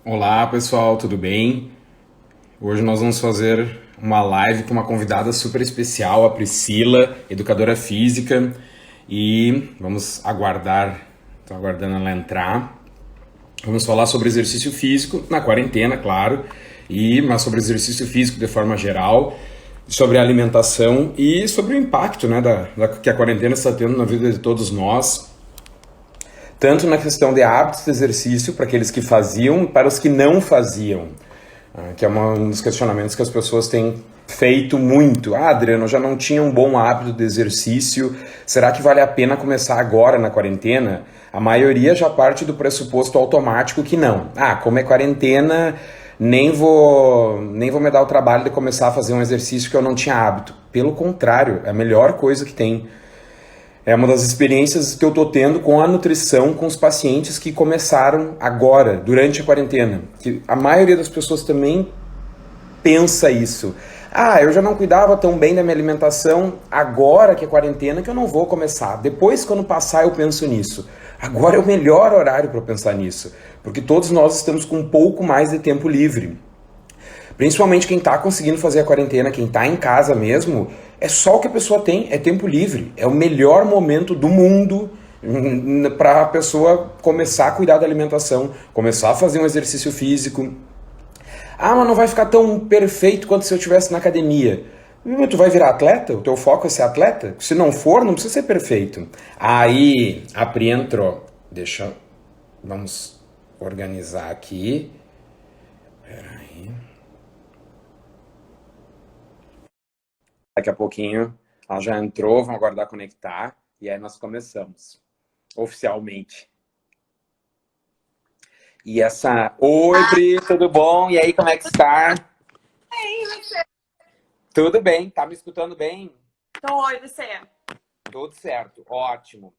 Olá pessoal, tudo bem? Hoje nós vamos fazer uma live com uma convidada super especial, a Priscila, educadora física, e vamos aguardar, estou aguardando ela entrar. Vamos falar sobre exercício físico na quarentena, claro, mas sobre exercício físico de forma geral, sobre a alimentação e sobre o impacto, né, que a quarentena está tendo na vida de todos nós, tanto na questão de hábitos de exercício para aqueles que faziam e para os que não faziam, que é um dos questionamentos que as pessoas têm feito muito. Ah, Adriano, eu já não tinha um bom hábito de exercício, será que vale a pena começar agora na quarentena? A maioria já parte do pressuposto automático que não. Ah, como é quarentena, nem vou me dar o trabalho de começar a fazer um exercício que eu não tinha hábito. Pelo contrário, é a melhor coisa que tem. É uma das experiências que eu estou tendo com a nutrição com os pacientes que começaram agora, durante a quarentena. Que a maioria das pessoas também pensa isso. Ah, eu já não cuidava tão bem da minha alimentação agora que é quarentena que eu não vou começar. Depois, quando passar, eu penso nisso. Agora é o melhor horário para pensar nisso, porque todos nós estamos com um pouco mais de tempo livre. Principalmente quem está conseguindo fazer a quarentena, quem está em casa mesmo, é só o que a pessoa tem, é tempo livre. É o melhor momento do mundo para a pessoa começar a cuidar da alimentação, começar a fazer um exercício físico. Ah, mas não vai ficar tão perfeito quanto se eu estivesse na academia. Tu vai virar atleta? O teu foco é ser atleta? Se não for, não precisa ser perfeito. Aí, a Pri entrou. Vamos organizar aqui. Peraí. Daqui a pouquinho ela já entrou, vamos aguardar conectar. E aí nós começamos. Oficialmente. E essa... Oi, Pri, tudo bom? E aí, como é que está? Ei, você. Tudo bem, tá me escutando bem? Oi, você. Tudo certo, ótimo.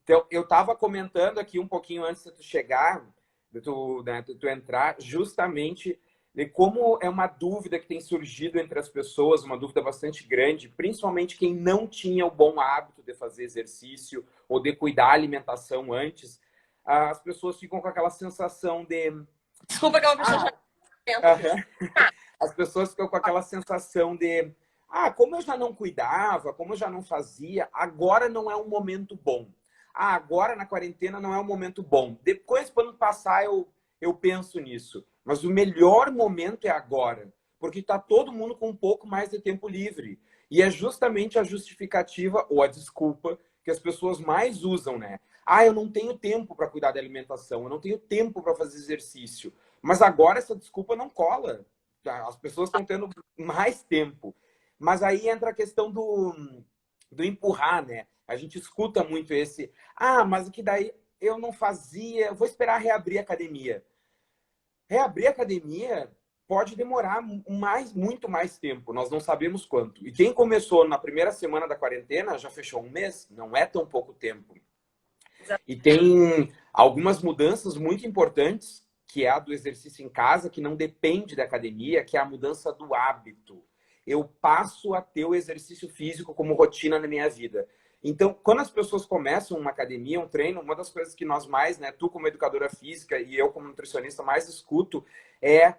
Então, eu estava comentando aqui um pouquinho antes de tu chegar, de tu entrar, justamente de como é uma dúvida que tem surgido entre as pessoas, uma dúvida bastante grande, principalmente quem não tinha o bom hábito de fazer exercício ou de cuidar da alimentação antes. As pessoas ficam com aquela sensação de... Desculpa que eu vou fechar já Ah, tempo aqui. aham. As pessoas ficam com aquela sensação de... Ah, como eu já não cuidava, como eu já não fazia, agora não é um momento bom. Ah, agora na quarentena não é um momento bom. Depois, quando passar, eu penso nisso. Mas o melhor momento é agora, porque está todo mundo com um pouco mais de tempo livre. E é justamente a justificativa ou a desculpa que as pessoas mais usam, né? Ah, eu não tenho tempo para cuidar da alimentação, eu não tenho tempo para fazer exercício. Mas agora essa desculpa não cola. As pessoas estão tendo mais tempo. Mas aí entra a questão do empurrar, né? A gente escuta muito esse, ah, mas o que daí eu não fazia, vou esperar reabrir a academia. Reabrir a academia pode demorar muito mais tempo, nós não sabemos quanto. E quem começou na primeira semana da quarentena já fechou um mês, não é tão pouco tempo. E tem algumas mudanças muito importantes, que é a do exercício em casa, que não depende da academia, que é a mudança do hábito. Eu passo a ter o exercício físico como rotina na minha vida. Então, quando as pessoas começam uma academia, um treino, uma das coisas que nós mais, né, tu como educadora física e eu como nutricionista mais escuto é,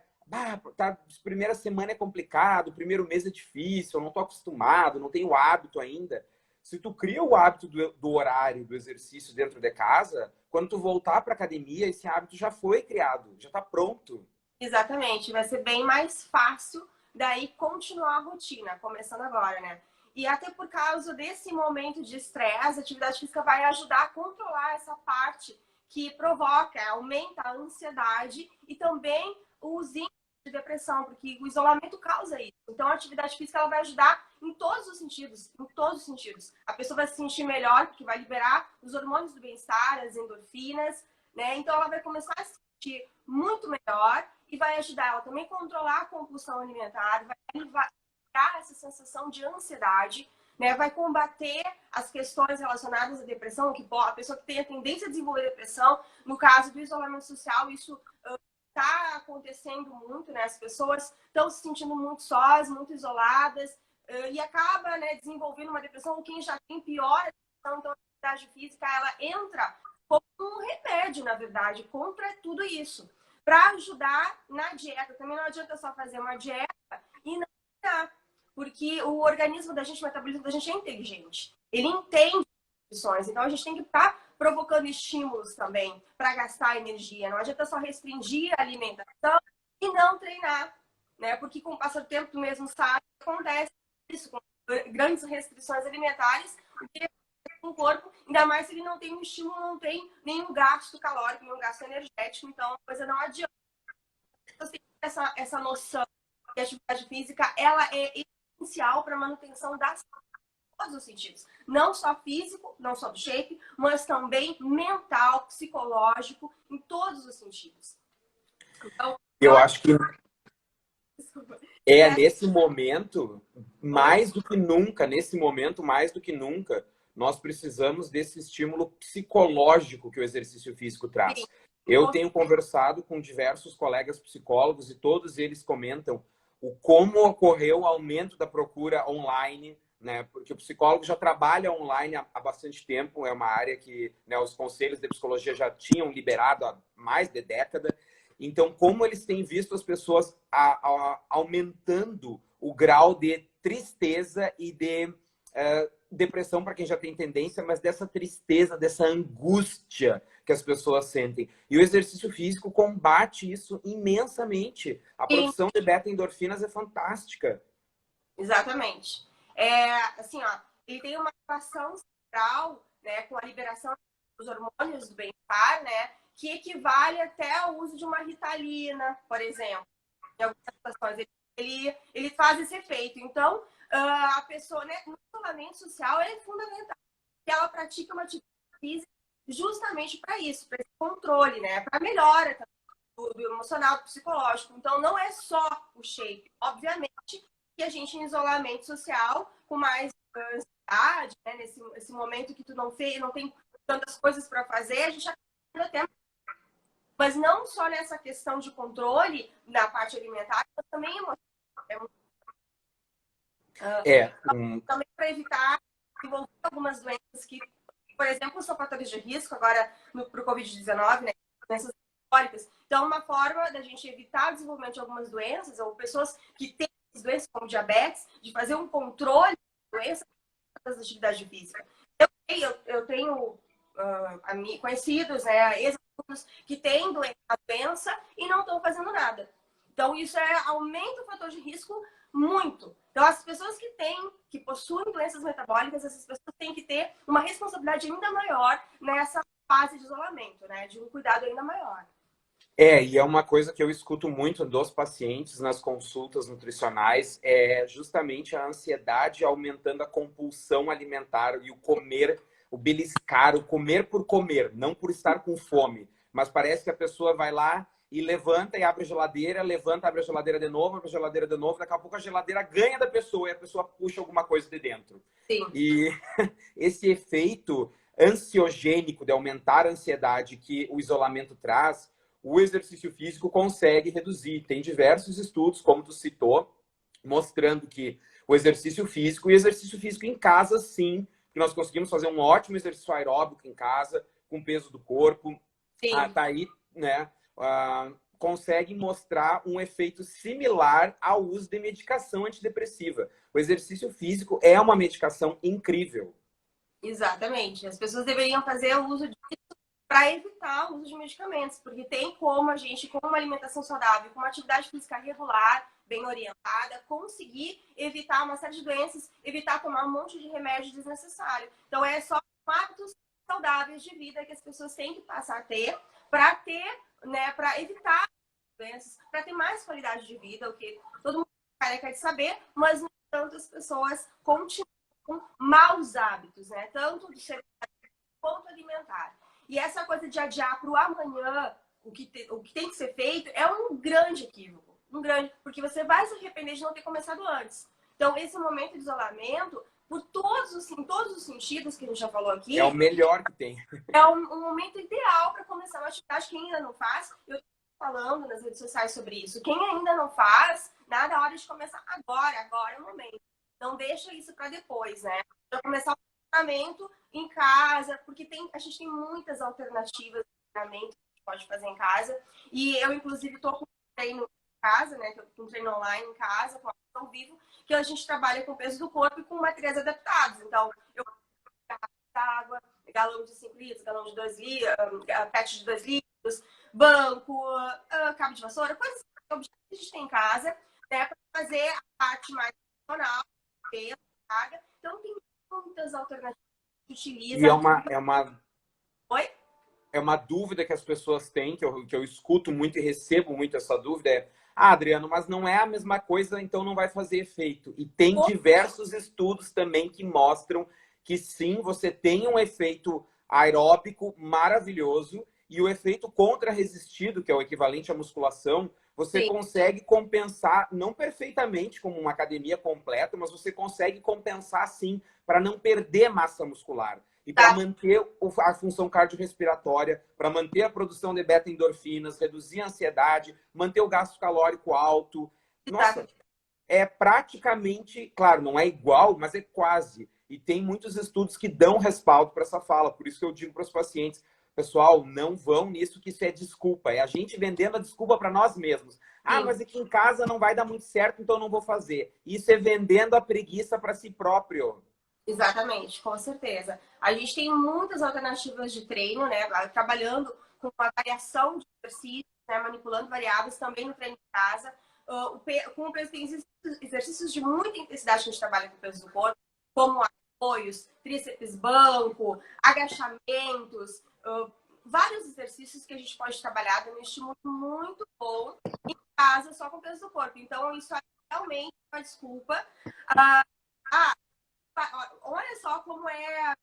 tá, primeira semana é complicado, primeiro mês é difícil, eu não estou acostumado, não tenho hábito ainda. Se tu cria o hábito do horário, do exercício dentro de casa, quando tu voltar para academia, esse hábito já foi criado, já está pronto. Exatamente, vai ser bem mais fácil daí continuar a rotina, começando agora, né? E até por causa desse momento de estresse, a atividade física vai ajudar a controlar essa parte que provoca, aumenta a ansiedade e também os índices de depressão, porque o isolamento causa isso. Então, a atividade física ela vai ajudar em todos os sentidos, em todos os sentidos. A pessoa vai se sentir melhor, porque vai liberar os hormônios do bem-estar, as endorfinas, né? Então, ela vai começar a se sentir muito melhor e vai ajudar ela também a controlar a compulsão alimentar, vai livrar essa sensação de ansiedade, né? Vai combater as questões relacionadas à depressão, que a pessoa que tem a tendência a desenvolver depressão, no caso do isolamento social, isso está acontecendo muito, né? As pessoas estão se sentindo muito sós, muito isoladas, e acaba, né, desenvolvendo uma depressão. Quem já tem pior depressão, então a atividade física ela entra como um remédio, na verdade, contra tudo isso. para ajudar na dieta. Também não adianta só fazer uma dieta e não treinar, porque o organismo da gente, o metabolismo da gente é inteligente. Ele entende opções, então a gente tem que estar provocando estímulos também para gastar energia. Não adianta só restringir a alimentação e não treinar, né? Porque com o passar do tempo, tu mesmo sabe, acontece isso com grandes restrições alimentares, o corpo, ainda mais se ele não tem um estímulo, não tem nenhum gasto calórico, nenhum gasto energético, então a coisa não adianta. Você tem essa noção que a atividade física ela é essencial para a manutenção das todos os sentidos. Não só físico, não só do shape, mas também mental, psicológico, em todos os sentidos. Então, Eu acho que nesse momento, mais do que nunca, nós precisamos desse estímulo psicológico que o exercício físico traz. Eu tenho conversado com diversos colegas psicólogos e todos eles comentam o como ocorreu o aumento da procura online, né? Porque o psicólogo já trabalha online há bastante tempo, é uma área que, né, os conselhos de psicologia já tinham liberado há mais de década. Então, como eles têm visto as pessoas aumentando o grau de tristeza e de depressão para quem já tem tendência, mas dessa tristeza, dessa angústia que as pessoas sentem. E o exercício físico combate isso imensamente. A produção de beta-endorfinas é fantástica. Exatamente. Assim, ó, ele tem uma relação central, né, com a liberação dos hormônios do bem-estar, né, que equivale até ao uso de uma Ritalina, por exemplo. Em algumas situações, ele faz esse efeito. Então, a pessoa, né, no isolamento social é fundamental que ela pratique uma atividade física justamente para isso, para esse controle, né, para melhora do emocional, do psicológico. Então, não é só o shape. Obviamente que a gente em isolamento social, com mais ansiedade, né, nesse momento que tu não tem tantas coisas para fazer, a gente acaba tempo. Mas não só nessa questão de controle na parte alimentar, mas também emocional. Também para evitar desenvolver algumas doenças que, por exemplo, são fatores de risco agora para o Covid-19, né? Doenças metabólicas. Então, uma forma da gente evitar o desenvolvimento de algumas doenças, ou pessoas que têm doenças como diabetes, de fazer um controle de doenças das atividades físicas. Eu tenho conhecidos, né, ex-alunos que têm a doença e não estão fazendo nada. Então, isso aumenta o fator de risco muito. Então, as pessoas que possuem doenças metabólicas, essas pessoas têm que ter uma responsabilidade ainda maior nessa fase de isolamento, né? De um cuidado ainda maior. E é uma coisa que eu escuto muito dos pacientes nas consultas nutricionais, é justamente a ansiedade aumentando a compulsão alimentar e o comer, o beliscar, o comer por comer, não por estar com fome. Mas parece que a pessoa vai lá e levanta e abre a geladeira, levanta, abre a geladeira de novo, abre a geladeira de novo, daqui a pouco a geladeira ganha da pessoa e a pessoa puxa alguma coisa de dentro. Sim. E esse efeito ansiogênico de aumentar a ansiedade que o isolamento traz, o exercício físico consegue reduzir. Tem diversos estudos, como tu citou, mostrando que o exercício físico, e exercício físico em casa, sim, que nós conseguimos fazer um ótimo exercício aeróbico em casa, com o peso do corpo. Sim. Tá aí, né? Consegue mostrar um efeito similar ao uso de medicação antidepressiva. O exercício físico é uma medicação incrível. Exatamente. As pessoas deveriam fazer o uso disso para evitar o uso de medicamentos, porque tem como a gente, com uma alimentação saudável, com uma atividade física regular, bem orientada, conseguir evitar uma série de doenças, evitar tomar um monte de remédio desnecessário. Então, é só hábitos saudáveis de vida que as pessoas têm que passar a ter, né, para evitar doenças, para ter mais qualidade de vida, o que todo mundo quer saber, mas não tantas pessoas continuam com maus hábitos, né? Tanto de ser quanto alimentar. E essa coisa de adiar para o amanhã o que tem que ser feito é um grande equívoco. Porque você vai se arrepender de não ter começado antes. Então, esse momento de isolamento, em todos os sentidos que a gente já falou aqui... É o melhor que tem. É um momento ideal para começar uma atividade. Quem ainda não faz, eu estou falando nas redes sociais sobre isso. Quem ainda não faz, nada, a hora de começar agora é o momento. Não deixa isso para depois, né? Para começar o treinamento em casa, porque a gente tem muitas alternativas de treinamento que pode fazer em casa. E eu, inclusive, estou com um treino em casa, né? Com um treino online em casa, com ao vivo, que a gente trabalha com o peso do corpo e com materiais adaptados. Então, eu água, galão de 5 litros, galão de 2 litros, pet de 2 litros, banco, cabo de vassoura, coisas que a gente tem em casa, né, para fazer a parte mais funcional, peso, carga. Então, tem muitas alternativas que utilizam. E Oi? é uma dúvida que as pessoas têm, que eu escuto muito e recebo muito essa dúvida, Adriano, mas não é a mesma coisa, então não vai fazer efeito. E tem diversos estudos também que mostram que sim, você tem um efeito aeróbico maravilhoso e o efeito contra-resistido, que é o equivalente à musculação, você consegue compensar, não perfeitamente como uma academia completa, mas você consegue compensar sim, para não perder massa muscular. E para manter a função cardiorrespiratória, para manter a produção de beta-endorfinas, reduzir a ansiedade, manter o gasto calórico alto. Nossa, é praticamente, claro, não é igual, mas é quase. E tem muitos estudos que dão respaldo para essa fala. Por isso que eu digo para os pacientes, pessoal, não vão nisso, que isso é desculpa. É a gente vendendo a desculpa para nós mesmos. Ah, mas aqui em casa não vai dar muito certo, então não vou fazer. Isso é vendendo a preguiça para si próprio. Exatamente, com certeza. A gente tem muitas alternativas de treino, né? Trabalhando com a variação de exercícios, né? Manipulando variáveis também no treino de casa. Com o peso, tem exercícios de muita intensidade que a gente trabalha com o peso do corpo, como apoios, tríceps banco, agachamentos, vários exercícios que a gente pode trabalhar, dando um estímulo muito bom em casa, só com o peso do corpo. Então, isso é realmente uma desculpa. Olha só como é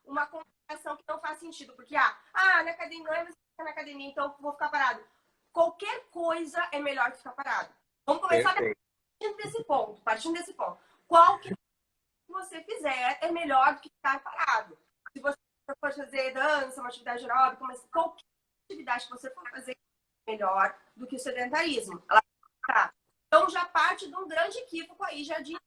uma comparação que não faz sentido, porque na academia não é mais na academia, então vou ficar parado. Qualquer coisa é melhor que ficar parado. Vamos começar partindo desse ponto. Qualquer coisa que você fizer é melhor do que ficar parado. Se você for fazer dança, uma atividade aeróbica, mas qualquer atividade que você for fazer é melhor do que o sedentarismo. Então já parte de um grande equívoco aí, já de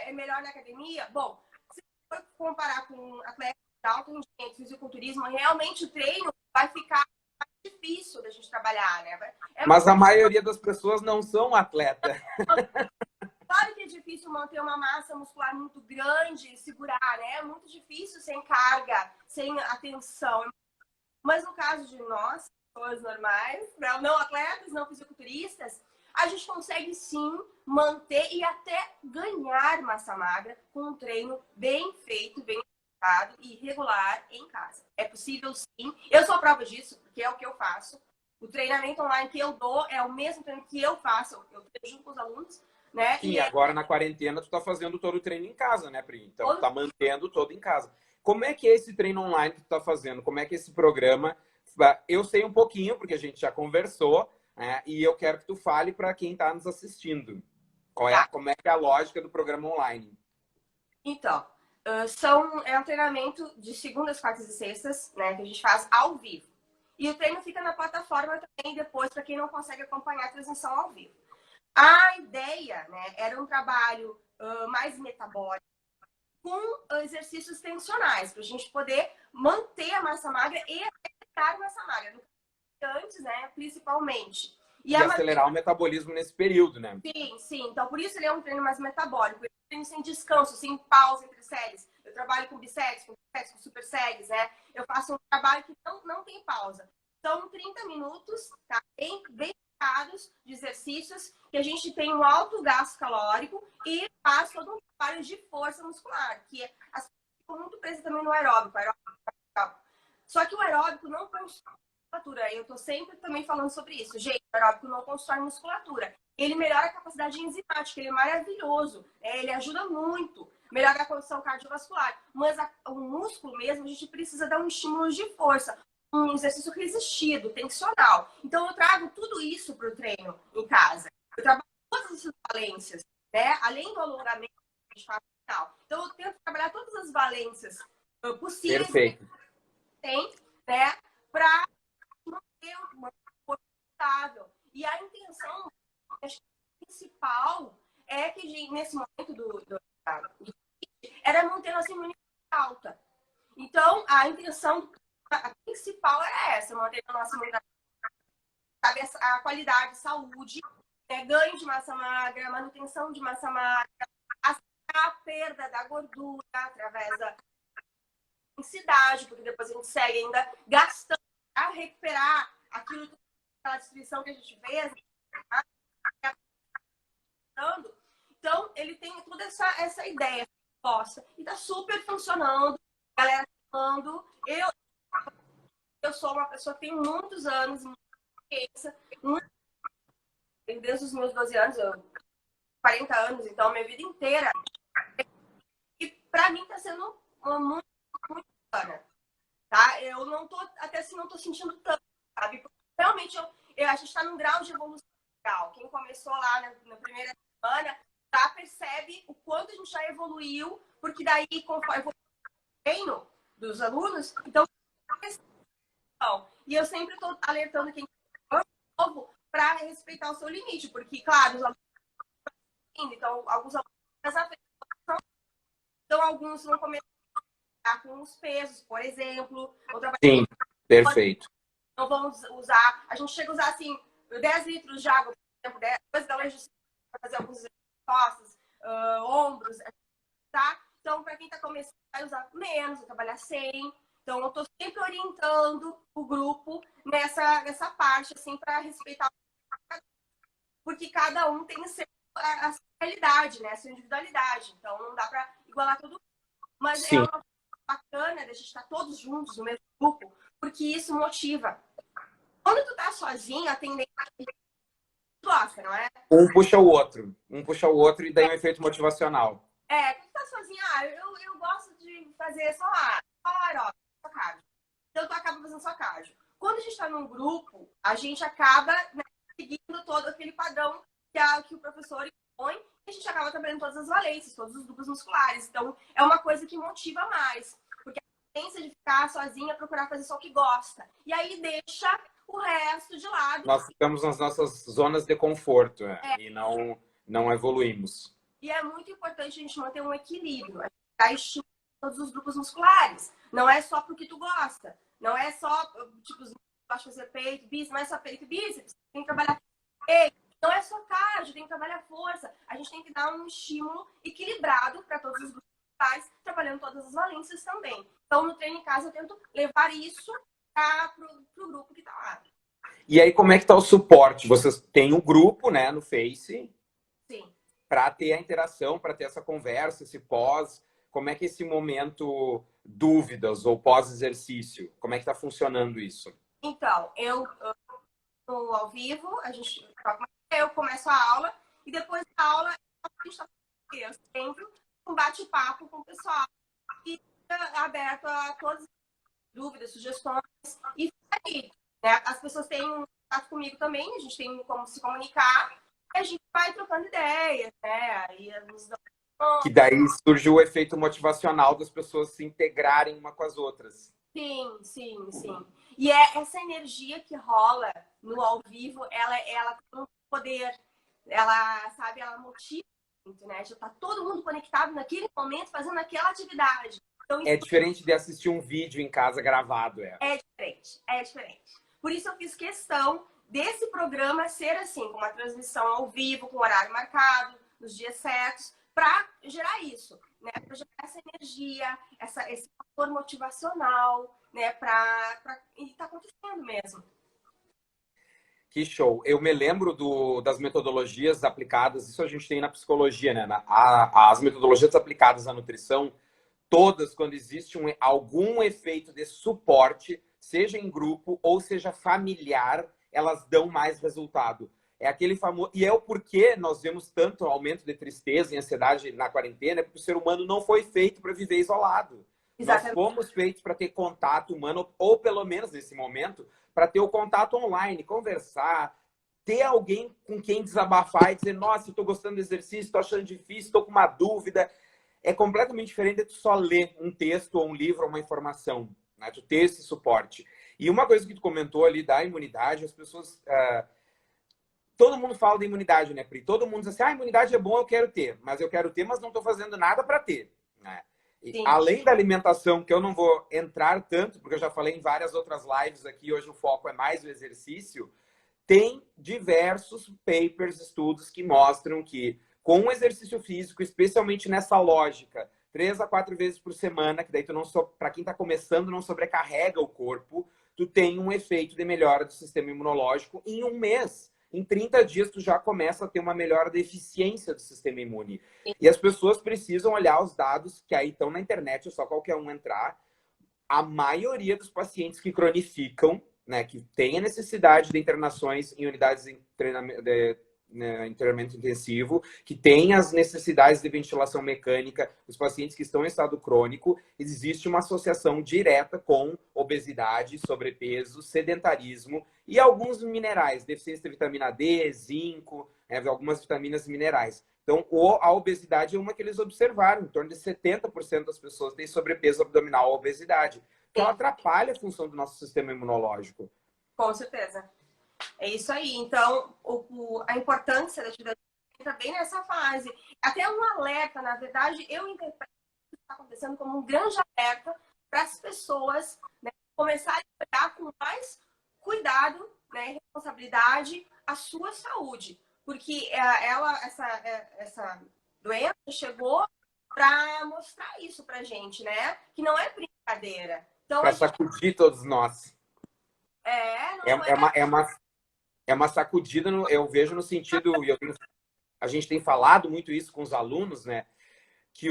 é melhor na academia? Bom, se for comparar com atletas de alto rendimento, fisiculturismo, realmente o treino vai ficar mais difícil da gente trabalhar, né? Mas a maioria das pessoas não são atleta. Claro que é difícil manter uma massa muscular muito grande e segurar, né? É muito difícil sem carga, sem atenção. Mas no caso de nós, pessoas normais, não atletas, não fisiculturistas, a gente consegue sim manter e até ganhar massa magra com um treino bem feito, bem adaptado e regular em casa. É possível sim. Eu sou a prova disso, porque é o que eu faço. O treinamento online que eu dou é o mesmo treino que eu faço. Eu treino junto com os alunos, né? Sim, agora na quarentena tu tá fazendo todo o treino em casa, né, Pri? Então tá mantendo todo em casa. Como é que é esse treino online que tu tá fazendo? Como é que é esse programa? Eu sei um pouquinho, porque a gente já conversou, e eu quero que tu fale para quem está nos assistindo. Como é que é a lógica do programa online? Então, é um treinamento de segundas, quartas e sextas, né, que a gente faz ao vivo. E o treino fica na plataforma também depois, para quem não consegue acompanhar a transmissão ao vivo. A ideia, né, era um trabalho mais metabólico, com exercícios tensionais, para a gente poder manter a massa magra e aumentar a massa magra. Antes, né, principalmente. E acelerar o metabolismo nesse período, né? Sim. Então, por isso ele é um treino mais metabólico. Ele é um treino sem descanso, sem pausa entre séries. Eu trabalho com bisséries, com super séries, né? Eu faço um trabalho que não tem pausa. São 30 minutos, tá? Bem focados de exercícios que a gente tem um alto gasto calórico e faz todo um trabalho de força muscular, que as pessoas ficam muito presas também no aeróbico. Só que o aeróbico não constrói musculatura. Eu tô sempre também falando sobre isso. Gente, o aeróbico não constrói musculatura. Ele melhora a capacidade enzimática, ele é maravilhoso. Ele ajuda muito. Melhora a condição cardiovascular. Mas o músculo mesmo, a gente precisa dar um estímulo de força. Um exercício resistido, tensional. Então, eu trago tudo isso para o treino em casa. Eu trabalho todas essas valências, né? Além do alongamento que a gente faz no final. Então, eu tento trabalhar todas as valências possíveis. Perfeito. Tem, né? Para manter uma força estável. E a intenção principal é que, nesse momento do era manter a nossa imunidade alta. Então, a intenção, a principal era essa, manter a nossa imunidade, sabe, a qualidade, saúde, né? Ganho de massa magra, manutenção de massa magra, a perda da gordura através da densidade, porque depois a gente segue ainda gastando para recuperar aquilo, aquela destruição que a gente fez. Então, ele tem toda essa ideia nossa, e tá super funcionando, galera falando. Eu sou uma pessoa que tem muitos anos, muita experiência, desde os meus 12 anos, 40 anos, então, minha vida inteira. E para mim tá sendo muito, muito bacana, tá? Eu não tô, até assim, não tô sentindo tanto, sabe? Porque realmente, a gente tá num grau de evolução legal. Quem começou lá na primeira semana, já percebe o quanto a gente já evoluiu, porque daí, conforme eu treino dos alunos, então, e eu sempre estou alertando quem é novo para respeitar o seu limite, porque, claro, os alunos então, alguns alunos, então, alguns vão começar com os pesos, por exemplo. Sim, perfeito. Então, vamos usar, a gente chega a usar, assim, 10 litros de água, por exemplo, 2 galões de para fazer alguns costas, ombros, tá? Então, para quem está começando, vai usar menos, vai trabalhar sem. Então, eu estou sempre orientando o grupo nessa parte, assim, para respeitar, porque cada um tem a sua realidade, né? A sua individualidade. Então, não dá para igualar todo mundo. Mas Sim. é uma coisa bacana de a gente estar todos juntos no mesmo grupo, porque isso motiva. Quando tu tá sozinho, a tendência gosta, não é? Um puxa o outro e daí um efeito motivacional. Quando tu tá sozinho, eu gosto de fazer só aeróbico, só cardio. Então tu acaba fazendo só cardio. Quando a gente tá num grupo, a gente acaba, né, seguindo todo aquele padrão que o professor impõe, e a gente acaba trabalhando todas as valências, todos os grupos musculares. Então é uma coisa que motiva mais, porque a tendência de ficar sozinha é procurar fazer só o que gosta. E aí deixa o resto de lado. Nós ficamos nas nossas zonas de conforto, e não evoluímos. E é muito importante a gente manter um equilíbrio. A gente dá estímulo a todos os grupos musculares. Não é só porque tu gosta. Não é só, tipo, gosto de fazer peito, bíceps, não é só peito e bíceps. Tem que trabalhar peito. Não é só cardio, tem que trabalhar força. A gente tem que dar um estímulo equilibrado para todos os grupos musculares, trabalhando todas as valências também. Então, no treino em casa, eu tento levar isso para o grupo que está lá. E aí, como é que está o suporte? Vocês têm um grupo, né, no Face? Sim. Para ter a interação, para ter essa conversa, esse pós. Como é que esse momento dúvidas ou pós-exercício, como é que está funcionando isso? Então, eu ao vivo, eu começo a aula e depois da aula eu sempre um bate-papo com o pessoal e aberto a todas as dúvidas, sugestões e aí, né? As pessoas têm um contato comigo também, a gente tem como se comunicar e a gente vai trocando ideias, né? Aí que daí surge o efeito motivacional das pessoas se integrarem uma com as outras. Sim, sim, sim. E é essa energia que rola no ao vivo, ela tem um poder, ela, sabe, ela motiva muito, né? Já tá todo mundo conectado naquele momento, fazendo aquela atividade. Então, é diferente de assistir um vídeo em casa gravado, É diferente, é diferente. Por isso eu fiz questão desse programa ser assim, com uma transmissão ao vivo, com horário marcado, nos dias certos, para gerar isso, né? Para gerar essa energia, esse fator motivacional, né? E tá acontecendo mesmo. Que show. Eu me lembro das metodologias aplicadas, isso a gente tem na psicologia, né? As metodologias aplicadas à nutrição, todas, quando existe algum efeito de suporte, seja em grupo ou seja familiar, elas dão mais resultado. É aquele famoso... E é o porquê nós vemos tanto aumento de tristeza e ansiedade na quarentena, porque o ser humano não foi feito para viver isolado. Exatamente. Nós fomos feitos para ter contato humano, ou pelo menos nesse momento, para ter o contato online, conversar, ter alguém com quem desabafar e dizer, nossa, estou gostando do exercício, estou achando difícil, estou com uma dúvida. É completamente diferente de tu só ler um texto ou um livro ou uma informação, né? Tu ter esse suporte. E uma coisa que tu comentou ali da imunidade, as pessoas... todo mundo fala da imunidade, né, Pri? Todo mundo diz assim, a imunidade é bom, eu quero ter. Mas eu quero ter, mas não estou fazendo nada para ter, né? Sim. Além da alimentação, que eu não vou entrar tanto, porque eu já falei em várias outras lives aqui, hoje o foco é mais o exercício, tem diversos papers, estudos que mostram que com o exercício físico, especialmente nessa lógica, 3 a 4 vezes por semana, que daí tu não, para quem está começando, não sobrecarrega o corpo, tu tem um efeito de melhora do sistema imunológico em um mês. Em 30 dias, tu já começa a ter uma melhora da eficiência do sistema imune. E as pessoas precisam olhar os dados que aí estão na internet, é só qualquer um entrar. A maioria dos pacientes que cronificam, né, que tem a necessidade de internações em unidades de treinamento intensivo, que tem as necessidades de ventilação mecânica, os pacientes que estão em estado crônico, existe uma associação direta com obesidade, sobrepeso, sedentarismo e alguns minerais, deficiência de vitamina D, zinco, algumas vitaminas e minerais. Então, a obesidade é uma que eles observaram. Em torno de 70% das pessoas têm sobrepeso abdominal ou obesidade. Então, ela atrapalha a função do nosso sistema imunológico. Com certeza. É isso aí. Então, a importância da atividade física entra bem nessa fase. Até um alerta, na verdade, eu interpreto o que está acontecendo como um grande alerta para as pessoas, né, começarem a olhar com mais cuidado, né, e responsabilidade a sua saúde. Porque essa doença chegou para mostrar isso pra gente, né? Que não é brincadeira. Então, para sacudir todos nós. É uma sacudida, eu vejo no sentido, a gente tem falado muito isso com os alunos, né? Que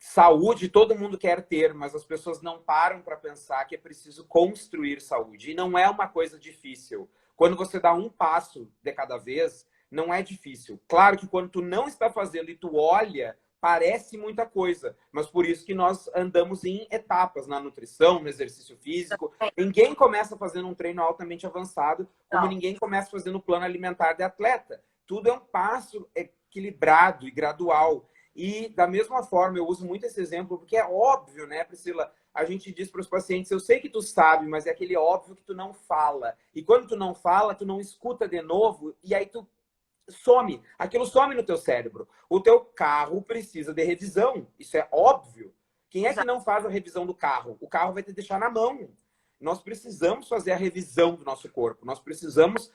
saúde todo mundo quer ter, mas as pessoas não param para pensar que é preciso construir saúde. E não é uma coisa difícil. Quando você dá um passo de cada vez, não é difícil. Claro que quando tu não está fazendo e tu olha, parece muita coisa, mas por isso que nós andamos em etapas na nutrição, no exercício físico. Ninguém começa fazendo um treino altamente avançado, como ninguém começa fazendo um plano alimentar de atleta. Tudo é um passo equilibrado e gradual. E da mesma forma, eu uso muito esse exemplo, porque é óbvio, né, Priscila? A gente diz para os pacientes, eu sei que tu sabe, mas é aquele óbvio que tu não fala. E quando tu não fala, tu não escuta de novo, e aí tu some. Aquilo some no teu cérebro. O teu carro precisa de revisão. Isso é óbvio. Quem é que não faz a revisão do carro? O carro vai te deixar na mão. Nós precisamos fazer a revisão do nosso corpo. Nós precisamos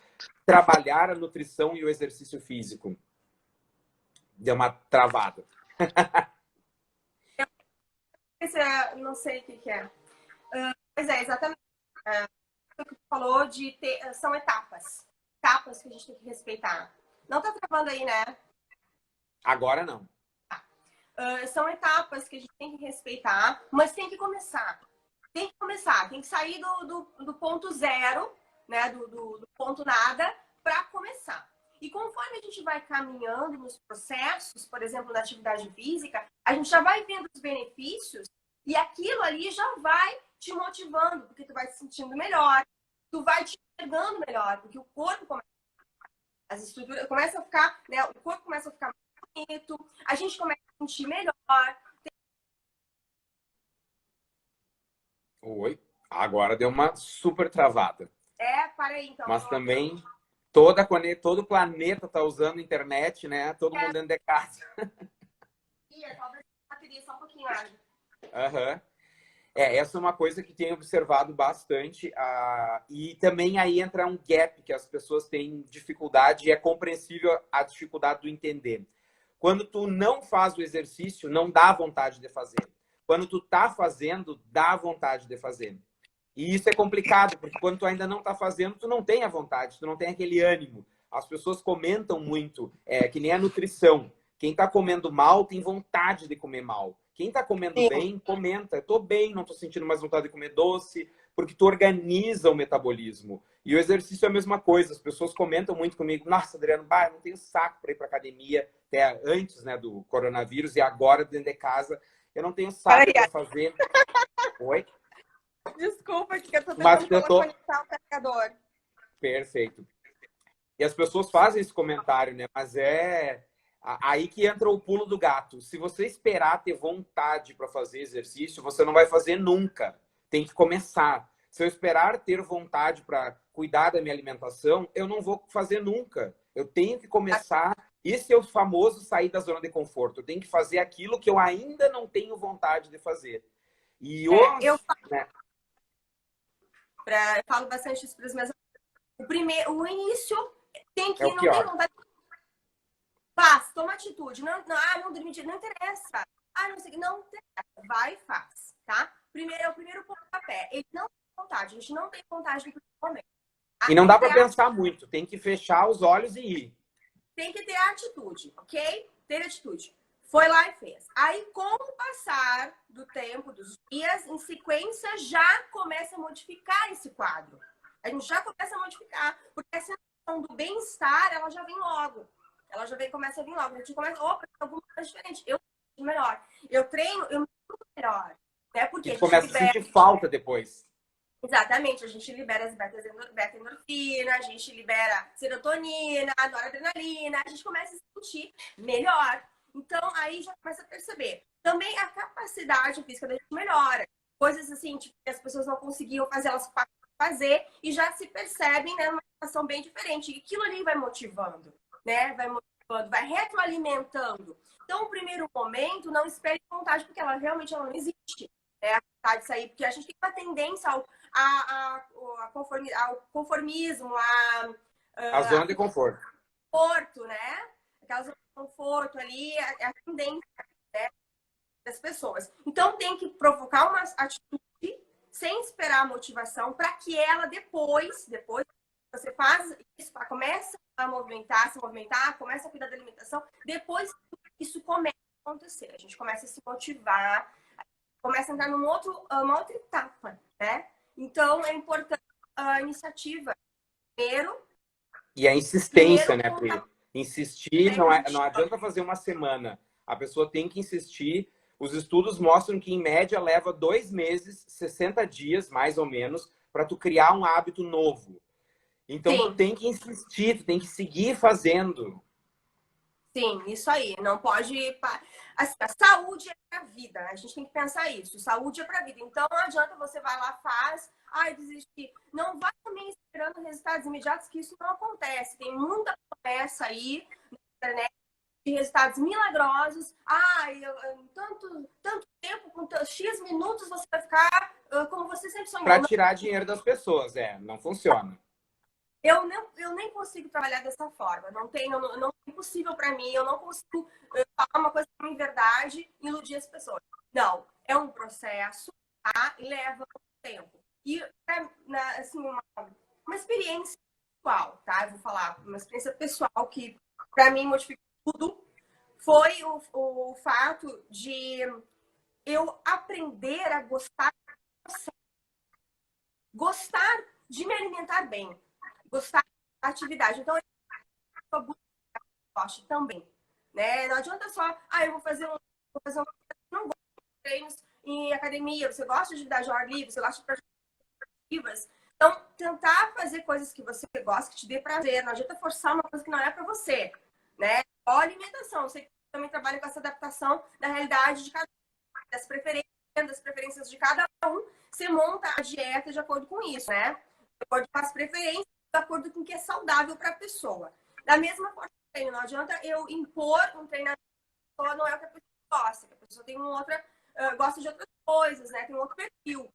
trabalhar a nutrição e o exercício físico. Deu uma travada. Não sei o que é. Pois é, exatamente. O que tu falou de ter, são etapas. Etapas que a gente tem que respeitar. Não tá travando aí, né? Agora não. São etapas que a gente tem que respeitar, mas tem que começar. Tem que começar. Tem que sair do ponto zero, né? Do ponto nada, para começar. E conforme a gente vai caminhando nos processos, por exemplo, na atividade física, a gente já vai vendo os benefícios e aquilo ali já vai te motivando, porque tu vai se sentindo melhor, tu vai te enxergando melhor, porque o corpo começa, as estruturas começam a ficar, né? O corpo começa a ficar mais bonito, a gente começa a sentir melhor. Oi, agora deu uma super travada. Para aí, então. Mas também todo o planeta está usando internet, né? Todo mundo dentro de casa. Talvez a bateria só um pouquinho, Ari. Uhum. Essa é uma coisa que tenho observado bastante. E também aí entra um gap que as pessoas têm dificuldade e é compreensível a dificuldade do entender. Quando tu não faz o exercício, não dá vontade de fazer. Quando tu tá fazendo, dá vontade de fazer. E isso é complicado, porque quando tu ainda não tá fazendo, tu não tem a vontade, tu não tem aquele ânimo. As pessoas comentam muito, que nem a nutrição. Quem tá comendo mal tem vontade de comer mal. Quem tá comendo bem, comenta. Tô bem, não tô sentindo mais vontade de comer doce, porque tu organiza o metabolismo. E o exercício é a mesma coisa. As pessoas comentam muito comigo. Nossa, Adriano, eu não tenho saco para ir pra academia. Até antes, né, do coronavírus e agora dentro de casa. Eu não tenho saco para fazer. Oi? Desculpa, que eu tô tentando conectar o carregador. Perfeito. E as pessoas fazem esse comentário, né? Mas é aí que entra o pulo do gato. Se você esperar ter vontade para fazer exercício, você não vai fazer nunca. Tem que começar. Se eu esperar ter vontade para cuidar da minha alimentação, eu não vou fazer nunca. Eu tenho que começar Esse é o famoso sair da zona de conforto. Eu tenho que fazer aquilo que eu ainda não tenho vontade de fazer. E né? Eu falo bastante isso para os meus amigos. O início tem É que, o não tem pior. vontade, faz, toma atitude. Não dormir, não interessa. Não sei, não interessa. Vai e faz, tá? Primeiro, é o primeiro pontapé. Ele não tem vontade, a gente não tem vontade no primeiro momento. E não dá para pensar muito, tem que fechar os olhos e ir. Tem que ter atitude, ok? Ter atitude. Foi lá e fez. Aí, com o passar do tempo, dos dias, em sequência, já começa a modificar esse quadro. A gente já começa a modificar, porque a sensação do bem-estar, ela já vem logo. Ela já vem, começa a vir logo. A gente começa, opa, tem alguma coisa diferente. Eu me melhor. Eu treino, eu me sinto melhor. Né? Porque E a tu gente começa a sentir falta depois. Exatamente, a gente libera as beta-endorfina, a gente libera serotonina, noradrenalina, a gente começa a se sentir melhor. Então, aí já começa a perceber. Também a capacidade física da gente melhora. Coisas assim, tipo, que as pessoas não conseguiam fazer, elas fazer e já se percebem, né, numa situação bem diferente. E aquilo ali vai motivando, né? Vai motivando, vai retroalimentando. Então, no primeiro momento, não espere vontade, porque ela realmente não existe. Né? A vontade de sair, porque a gente tem uma tendência ao conformismo, A zona de conforto. conforto, né? Aquela zona de conforto ali, é a tendência, né, das pessoas. Então tem que provocar uma atitude sem esperar a motivação para que ela depois você faz isso, começa a se movimentar, começa a cuidar da alimentação, depois isso começa a acontecer. A gente começa a se motivar, começa a entrar uma outra etapa, né? Então, é importante a iniciativa. E a insistência, né, Primeiro Pri? Insistir, não adianta fazer uma semana. A pessoa tem que insistir. Os estudos mostram que, em média, leva 2 meses, 60 dias, mais ou menos, para tu criar um hábito novo. Então, tu tem que insistir, tu tem que seguir fazendo. Sim, isso aí. Não pode... Assim, a saúde é pra vida. A gente tem que pensar isso. Saúde é pra vida. Então, não adianta você vai lá, faz... desistir. Não vai também esperando resultados imediatos, que isso não acontece. Tem muita promessa aí na internet de resultados milagrosos. Tanto tempo, com X minutos, você vai ficar como você sempre sonhou. Para tirar dinheiro das pessoas, não funciona. Eu nem consigo trabalhar dessa forma. Não é impossível para mim. Eu não consigo falar uma coisa para mim verdade e iludir as pessoas. Não, é um processo, tá? E leva tempo. E assim, uma experiência pessoal, tá? Eu vou falar uma experiência pessoal que para mim modificou tudo. Foi o fato de eu aprender a gostar de me alimentar bem. Gostar da atividade. Então, eu gosto também. Né? Não adianta só, eu vou fazer não gosto de treinos em academia. Você gosta de atividade ao ar livre, você gosta de práticas. Então, tentar fazer coisas que você gosta, que te dê prazer. Não adianta forçar uma coisa que não é para você. Né? Ou alimentação. Você também trabalha com essa adaptação da realidade de cada um, das preferências de cada um. Você monta a dieta de acordo com isso, né? De acordo com as preferências, de acordo com o que é saudável para a pessoa. Da mesma forma, não adianta eu impor um treinamento, não é o que a pessoa gosta. A pessoa tem gosta de outras coisas, né? Tem um outro perfil.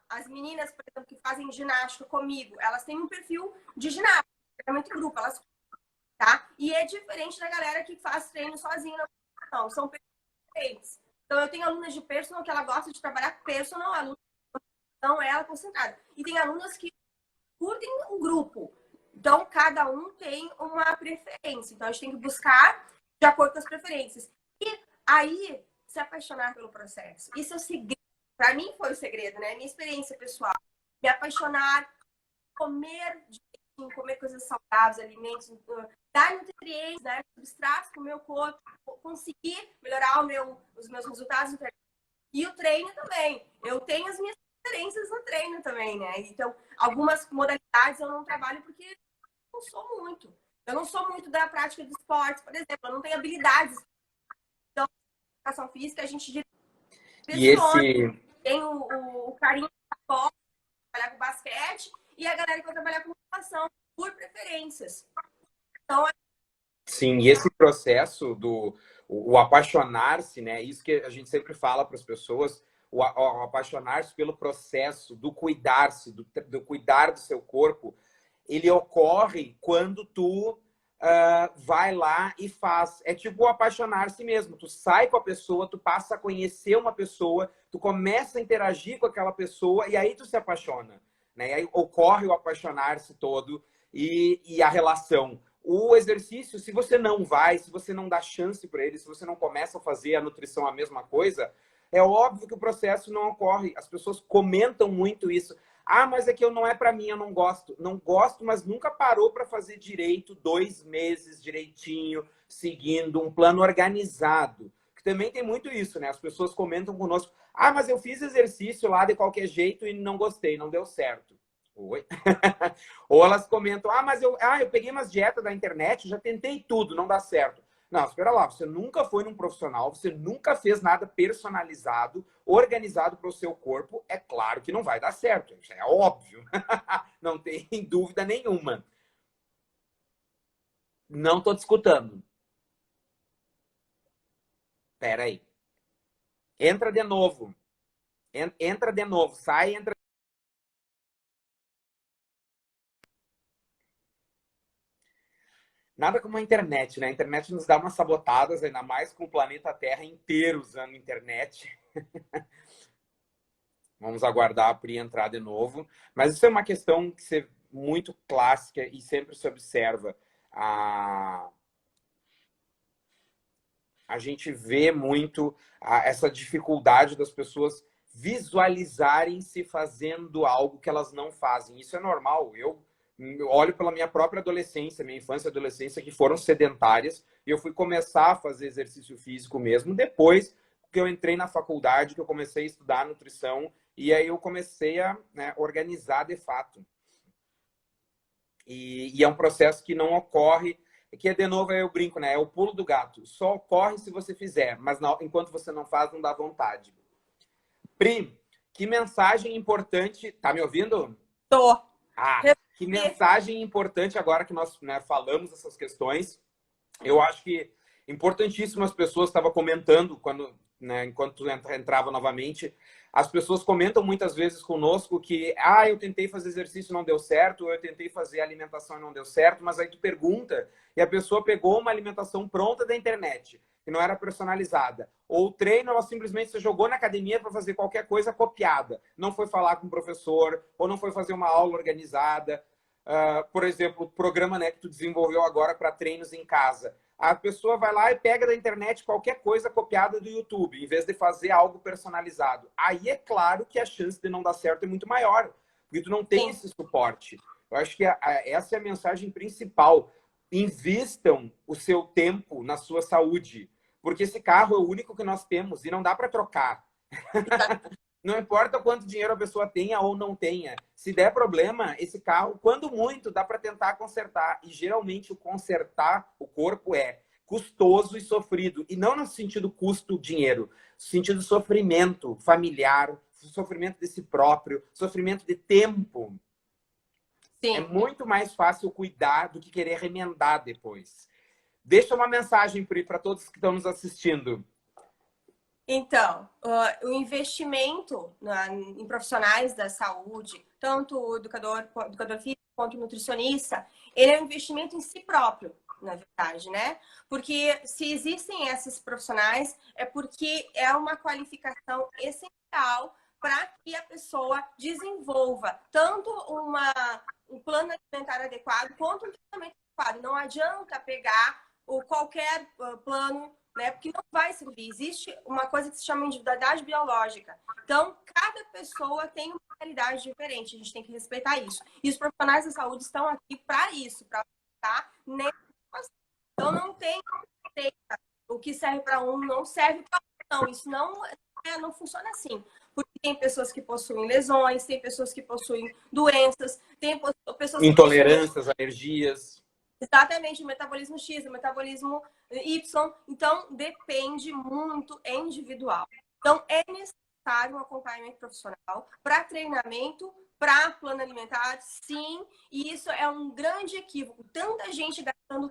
As meninas, por exemplo, que fazem ginástica comigo, elas têm um perfil de ginástica, treinamento em grupo, elas, tá? E é diferente da galera que faz treino sozinha. Não, são perfis diferentes. Então, eu tenho alunas de personal que ela gosta de trabalhar personal, alunas não ela concentrada. E tem alunas que curtem o grupo. Então, cada um tem uma preferência. Então, a gente tem que buscar de acordo com as preferências. E aí, se apaixonar pelo processo. Isso é o segredo. Para mim, foi o segredo, né? Minha experiência pessoal. Me apaixonar, comer coisas saudáveis, alimentos, dar nutrientes, né? Substratos para o meu corpo, conseguir melhorar os meus resultados no treino. E o treino também. Eu tenho as minhas preferências no treino também, né? Então, algumas modalidades eu não trabalho porque eu não sou muito. Eu não sou muito da prática de esportes, por exemplo. Eu não tenho habilidades. Então, educação física, a gente direciona. Tem o carinho da bola, trabalhar com basquete, e a galera que vai trabalhar com musculação, por preferências. Então, Sim, e esse processo do o apaixonar-se, né? Isso que a gente sempre fala para as pessoas, o apaixonar-se pelo processo do cuidar-se, do cuidar do seu corpo, ele ocorre quando tu vai lá e faz. É tipo o apaixonar-se mesmo. Tu sai com a pessoa, tu passa a conhecer uma pessoa, tu começa a interagir com aquela pessoa e aí tu se apaixona, né? E aí ocorre o apaixonar-se todo e a relação. O exercício, se você não vai, se você não dá chance para ele, se você não começa a fazer a nutrição a mesma coisa, é óbvio que o processo não ocorre. As pessoas comentam muito isso. Ah, mas é que eu não é para mim, eu não gosto. Não gosto, mas nunca parou para fazer direito 2 meses direitinho, seguindo um plano organizado. Que também tem muito isso, né? As pessoas comentam conosco. Ah, mas eu fiz exercício lá de qualquer jeito e não gostei, não deu certo. Oi? Ou elas comentam, mas eu peguei umas dietas da internet, já tentei tudo, não dá certo. Não, espera lá, você nunca foi num profissional, você nunca fez nada personalizado, organizado para o seu corpo, é claro que não vai dar certo, isso é óbvio. Não tem dúvida nenhuma. Não estou te escutando. Espera aí. Entra de novo. Entra de novo, sai, entra. Nada como a internet, né? A internet nos dá umas sabotadas, ainda mais com o planeta Terra inteiro usando a internet. Vamos aguardar a Pri entrar de novo. Mas isso é uma questão que é muito clássica e sempre se observa. A gente vê muito essa dificuldade das pessoas visualizarem se fazendo algo que elas não fazem. Isso é normal. Eu olho pela minha própria adolescência, minha infância e adolescência, que foram sedentárias, e eu fui começar a fazer exercício físico mesmo depois que eu entrei na faculdade, que eu comecei a estudar nutrição, e aí eu comecei a, né, organizar de fato. E é um processo que não ocorre, que de novo eu brinco, né? É o pulo do gato. Só ocorre se você fizer, mas não, enquanto você não faz, não dá vontade. Pri, que mensagem importante. Tá me ouvindo? Tô. Que mensagem importante agora que nós, né, falamos essas questões. Eu acho que importantíssimas pessoas estavam comentando quando, né, enquanto entrava novamente, as pessoas comentam muitas vezes conosco que eu tentei fazer exercício e não deu certo, ou eu tentei fazer alimentação e não deu certo, mas aí tu pergunta e a pessoa pegou uma alimentação pronta da internet, que não era personalizada, ou o treino ela simplesmente se jogou na academia para fazer qualquer coisa copiada, não foi falar com o professor, ou não foi fazer uma aula organizada. Por exemplo, o programa, né, que tu desenvolveu agora para treinos em casa. A pessoa vai lá e pega da internet qualquer coisa copiada do YouTube, em vez de fazer algo personalizado. Aí é claro que a chance de não dar certo é muito maior, porque tu não tem esse suporte. Eu acho que essa é a mensagem principal. Invistam o seu tempo na sua saúde, porque esse carro é o único que nós temos e não dá para trocar. Não importa quanto dinheiro a pessoa tenha ou não tenha. Se der problema, esse carro, quando muito, dá para tentar consertar. E geralmente o consertar o corpo é custoso e sofrido. E não no sentido custo-dinheiro, no sentido sofrimento familiar, sofrimento de si próprio, sofrimento de tempo. Sim. É muito mais fácil cuidar do que querer remendar depois. Deixa uma mensagem para todos que estão nos assistindo. Então, o investimento em profissionais da saúde, tanto o educador físico quanto o nutricionista, ele é um investimento em si próprio, na verdade, né? Porque se existem esses profissionais, é porque é uma qualificação essencial para que a pessoa desenvolva tanto um plano alimentar adequado quanto um tratamento adequado. Não adianta pegar qualquer plano, né? Porque não vai servir. Existe uma coisa que se chama individualidade biológica. Então, cada pessoa tem uma realidade diferente. A gente tem que respeitar isso. E os profissionais da saúde estão aqui para isso, para estar nessa situação. Então, não tem o que serve para um não serve para outro. Não, isso não funciona assim. Porque tem pessoas que possuem lesões, tem pessoas que possuem doenças, tem pessoas que intolerâncias, alergias. Exatamente, o metabolismo X, o metabolismo Y. Então, depende muito, é individual. Então, é necessário um acompanhamento profissional para treinamento, para plano alimentar, sim. E isso é um grande equívoco. Tanta gente gastando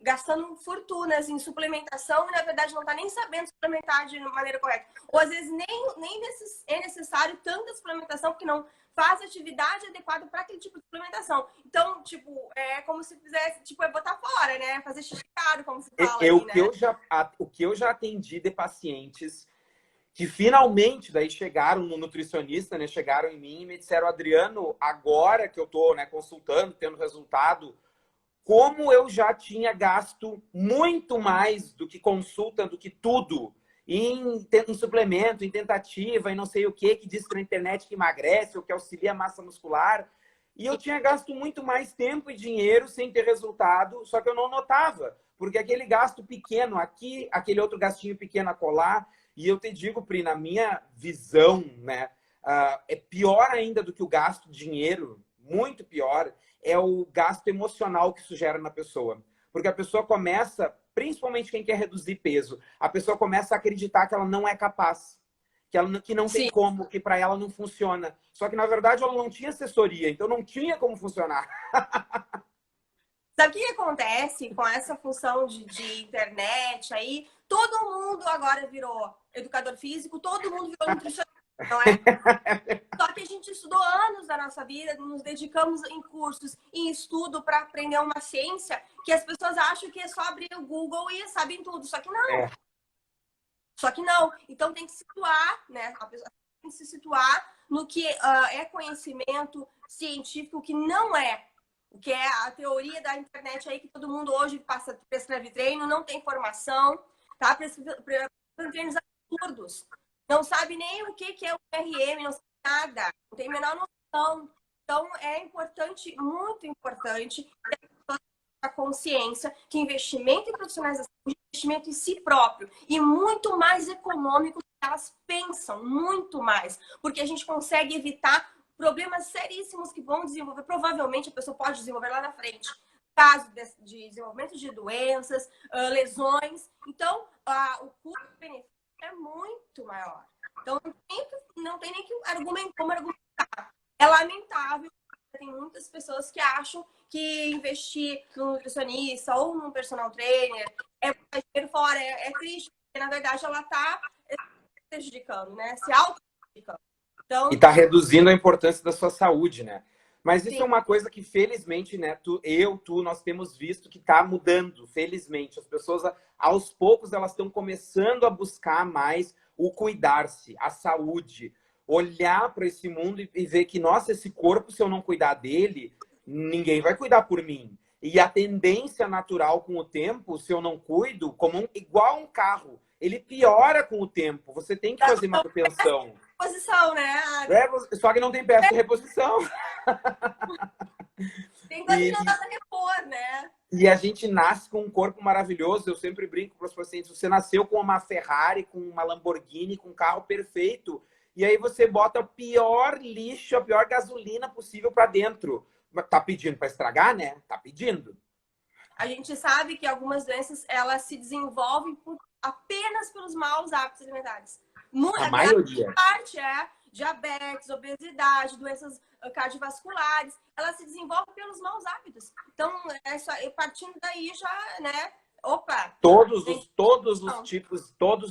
gastando fortunas em suplementação e, na verdade, não está nem sabendo suplementar de maneira correta. Ou, às vezes, nem é necessário tanta suplementação, porque não faz atividade adequada para aquele tipo de suplementação. Então, tipo, é como se fizesse, tipo, é botar fora, né? Fazer xixi caro, como se fala aí, né? O que eu já atendi de pacientes que finalmente daí chegaram no nutricionista, né? Chegaram em mim e me disseram, Adriano, agora que eu tô, né, consultando, tendo resultado, como eu já tinha gasto muito mais do que consulta, do que tudo, em suplemento, em tentativa, em não sei o que diz na internet que emagrece ou que auxilia a massa muscular. E eu tinha gasto muito mais tempo e dinheiro sem ter resultado, só que eu não notava. Porque aquele gasto pequeno aqui, aquele outro gastinho pequeno acolá, e eu te digo, Pri, na minha visão, né, é pior ainda do que o gasto de dinheiro, muito pior, é o gasto emocional que isso gera na pessoa. Porque a pessoa começa, principalmente quem quer reduzir peso, a pessoa começa a acreditar que ela não é capaz, que não tem como, que para ela não funciona. Só que, na verdade, ela não tinha assessoria, então não tinha como funcionar. Sabe o que acontece com essa função de internet aí? Todo mundo agora virou educador físico, todo mundo virou nutricionista, não é? Só que a gente estudou anos da nossa vida, nos dedicamos em cursos, em estudo para aprender uma ciência que as pessoas acham que é só abrir o Google e sabem tudo. Só que não. É. Só que não. Então tem que se situar, né? A pessoa tem que se situar no que é conhecimento científico, o que não é. O que é a teoria da internet aí que todo mundo hoje prescreve treino, não tem formação, tá? Prescreve treinos absurdos. Não sabe nem o que é o RM, não sabe nada, não tem a menor noção. Então é importante, muito importante, a consciência que investimento em profissionais da saúde é investimento em si próprio e muito mais econômico do que elas pensam, muito mais, porque a gente consegue evitar problemas seríssimos que vão desenvolver, provavelmente a pessoa pode desenvolver lá na frente. Caso de desenvolvimento de doenças, lesões. Então, o custo-benefício é muito maior. Então, não tem nem que como argumentar. É lamentável. Tem muitas pessoas que acham que investir no nutricionista ou num personal trainer é dinheiro fora. É triste, porque, na verdade, ela está prejudicando, né? Se auto-prejudicando. Então, E está reduzindo a importância da sua saúde, né? Mas isso sim. é uma coisa que, felizmente, né, nós temos visto que está mudando, felizmente. As pessoas, aos poucos, elas estão começando a buscar mais o cuidar-se, a saúde. Olhar para esse mundo e ver que, nossa, esse corpo, se eu não cuidar dele, ninguém vai cuidar por mim. E a tendência natural com o tempo, se eu não cuido, igual um carro, ele piora com o tempo. Você tem que fazer manutenção. Reposição, né? Só que não tem peça de reposição. Tem coisa que não dá pra repor, né? E a gente nasce com um corpo maravilhoso. Eu sempre brinco para os pacientes, você nasceu com uma Ferrari, com uma Lamborghini, com um carro perfeito. E aí você bota o pior lixo, a pior gasolina possível para dentro. Tá pedindo para estragar, né? Tá pedindo. A gente sabe que algumas doenças, elas se desenvolvem apenas pelos maus hábitos alimentares. A maioria. Parte é diabetes, obesidade, doenças cardiovasculares, elas se desenvolvem pelos maus hábitos. Então, partindo daí já, né? Opa! Todos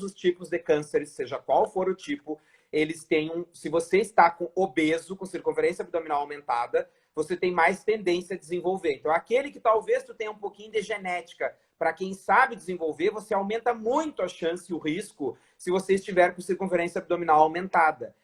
os tipos de cânceres, seja qual for o tipo, eles têm se você está obeso, com circunferência abdominal aumentada, você tem mais tendência a desenvolver. Então, aquele que talvez tu tenha um pouquinho de genética, para quem sabe desenvolver, você aumenta muito a chance e o risco se você estiver com circunferência abdominal aumentada.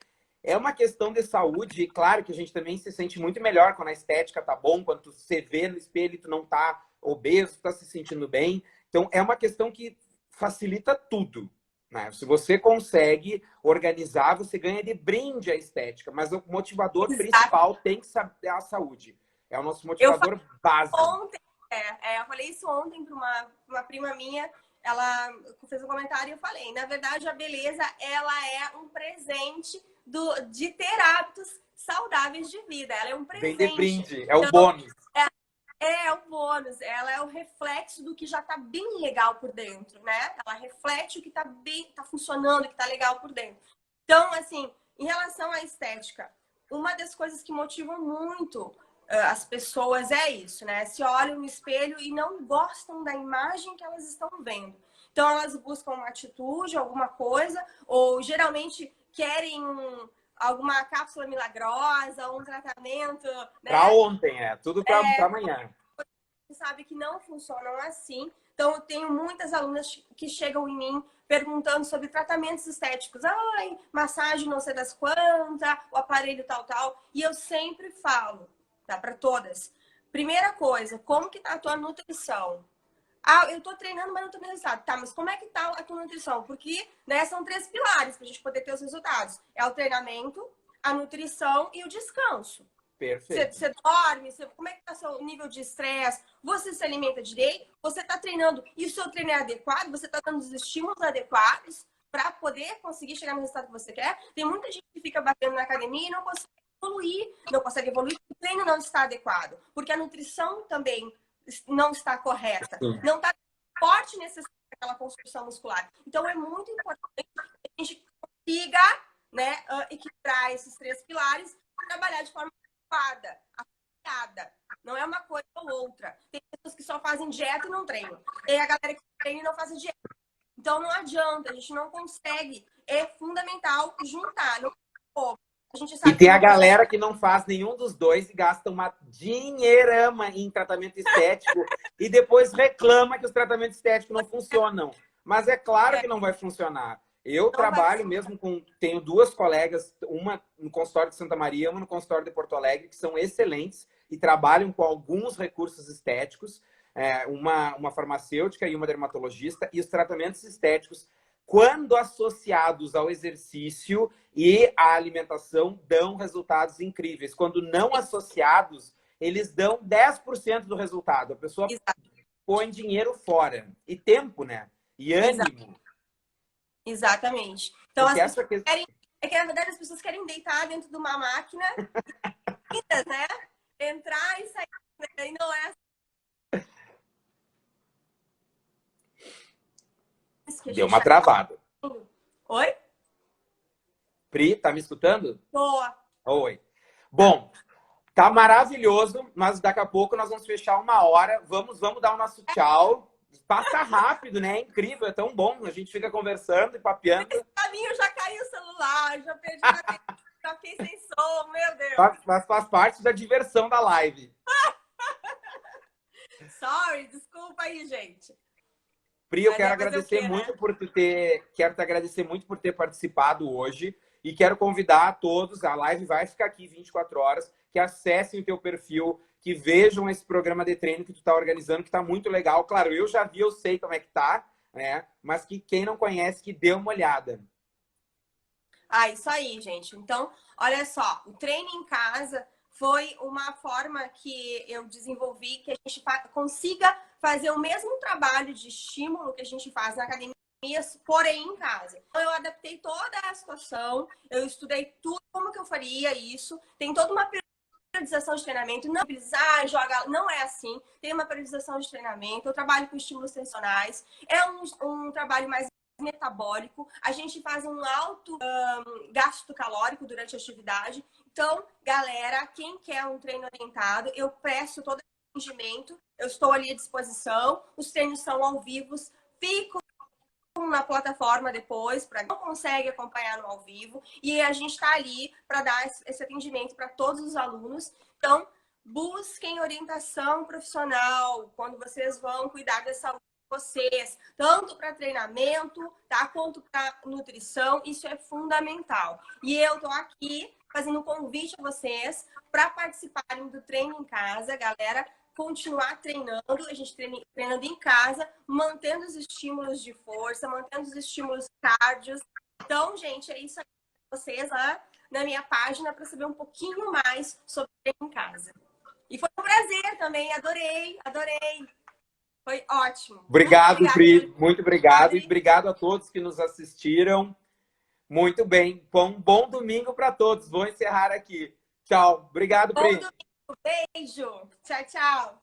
É uma questão de saúde, e claro que a gente também se sente muito melhor quando a estética tá bom, quando tu se vê no espelho e tu não tá obeso, tu tá se sentindo bem. Então, é uma questão que facilita tudo, né? Se você consegue organizar, você ganha de brinde a estética, mas o motivador principal tem que ser a saúde. É o nosso motivador básico. Eu falei isso ontem para uma prima minha, ela fez um comentário e eu falei, na verdade, a beleza, ela é um presente de ter hábitos saudáveis de vida. Ela é um presente. Vem de brinde, é o bônus. É o bônus. Ela é o reflexo do que já tá bem legal por dentro, né? Ela reflete o que tá funcionando, o que tá legal por dentro. Então, assim, em relação à estética, uma das coisas que motivam muito as pessoas é isso, né? Se olham no espelho e não gostam da imagem que elas estão vendo. Então, elas buscam uma atitude, alguma coisa, ou geralmente querem alguma cápsula milagrosa, um tratamento, né? Para ontem, tudo para amanhã. Sabe que não funcionam assim. Então, eu tenho muitas alunas que chegam em mim perguntando sobre tratamentos estéticos. Ai, massagem não sei das quantas, o aparelho tal, tal. E eu sempre falo, tá? Para todas. Primeira coisa, como que tá a tua nutrição? Ah, eu tô treinando, mas não tô tendo resultado. Tá, mas como é que tá a tua nutrição? Porque, né, são 3 pilares pra gente poder ter os resultados. É o treinamento, a nutrição e o descanso. Perfeito. Você dorme? Como é que tá seu nível de estresse? Você se alimenta direito? Você está treinando e o seu treino é adequado? Você está dando os estímulos adequados para poder conseguir chegar no resultado que você quer? Tem muita gente que fica batendo na academia e não consegue evoluir. Não consegue evoluir porque o treino não está adequado. Porque a nutrição também não está correta. Sim. Não está forte necessário para aquela construção muscular. Então, é muito importante que a gente consiga, né, equilibrar esses 3 pilares e trabalhar de forma adequada. Não é uma coisa ou outra. Tem pessoas que só fazem dieta e não treinam. Tem a galera que treina e não faz dieta. Então não adianta, a gente não consegue. É fundamental juntar. A gente sabe e tem a galera que não faz nenhum dos dois e gasta uma dinheirama em tratamento estético e depois reclama que os tratamentos estéticos não funcionam. Mas é claro que não vai funcionar. Eu trabalho mesmo com... Tenho 2 colegas, uma no consultório de Santa Maria, uma no consultório de Porto Alegre, que são excelentes e trabalham com alguns recursos estéticos, uma farmacêutica e uma dermatologista, e os tratamentos estéticos, quando associados ao exercício e à alimentação, dão resultados incríveis. Quando não associados, eles dão 10% do resultado. A pessoa põe dinheiro fora. E tempo, né? E ânimo. Exatamente. Então, as pessoas querem... É que, na verdade, as pessoas querem deitar dentro de uma máquina, né? Entrar e sair. E não é assim. Deu uma travada. Oi? Pri, tá me escutando? Boa. Oi. Bom, tá maravilhoso, mas daqui a pouco nós vamos fechar 1 hora. Vamos dar o nosso tchau. Passa rápido, né? É incrível, é tão bom. A gente fica conversando e papeando. Esse caminho já caiu o celular, já perdi a já fiquei sem som, meu Deus. Mas faz parte da diversão da live. Sorry, desculpa aí, gente. Pri, eu quero agradecer muito por quero te agradecer muito por ter participado hoje e quero convidar a todos, a live vai ficar aqui 24 horas, que acessem o teu perfil, que vejam esse programa de treino que tu tá organizando, que tá muito legal. Claro, eu já vi, eu sei como é que tá, né? Mas que quem não conhece, que dê uma olhada. Ah, isso aí, gente. Então, olha só, o treino em casa foi uma forma que eu desenvolvi que a gente consiga fazer o mesmo trabalho de estímulo que a gente faz na academia, porém em casa. Então, eu adaptei toda a situação, eu estudei tudo, como que eu faria isso, tem toda uma periodização de treinamento, não precisar jogar, não é assim, tem uma periodização de treinamento, eu trabalho com estímulos tensionais, é um trabalho mais metabólico, a gente faz um alto gasto calórico durante a atividade. Então, galera, quem quer um treino orientado, eu presto todo o atendimento, eu estou ali à disposição, os treinos são ao vivo, fico na plataforma depois, para quem não consegue acompanhar no ao vivo, e a gente está ali para dar esse atendimento para todos os alunos. Então, busquem orientação profissional quando vocês vão cuidar da saúde de vocês, tanto para treinamento, tá, quanto para nutrição, isso é fundamental. E eu tô aqui fazendo um convite a vocês para participarem do treino em casa, galera. Continuar treinando, a gente treinando em casa, mantendo os estímulos de força, mantendo os estímulos cardios. Então, gente, é isso aí para vocês lá na minha página para saber um pouquinho mais sobre treino em casa. E foi um prazer também, adorei. Foi ótimo. Obrigado, Pri, muito obrigado. E obrigado a todos que nos assistiram. Muito bem, um bom domingo para todos. Vou encerrar aqui. Tchau. Obrigado, Pri. Bom domingo, beijo. Tchau, tchau.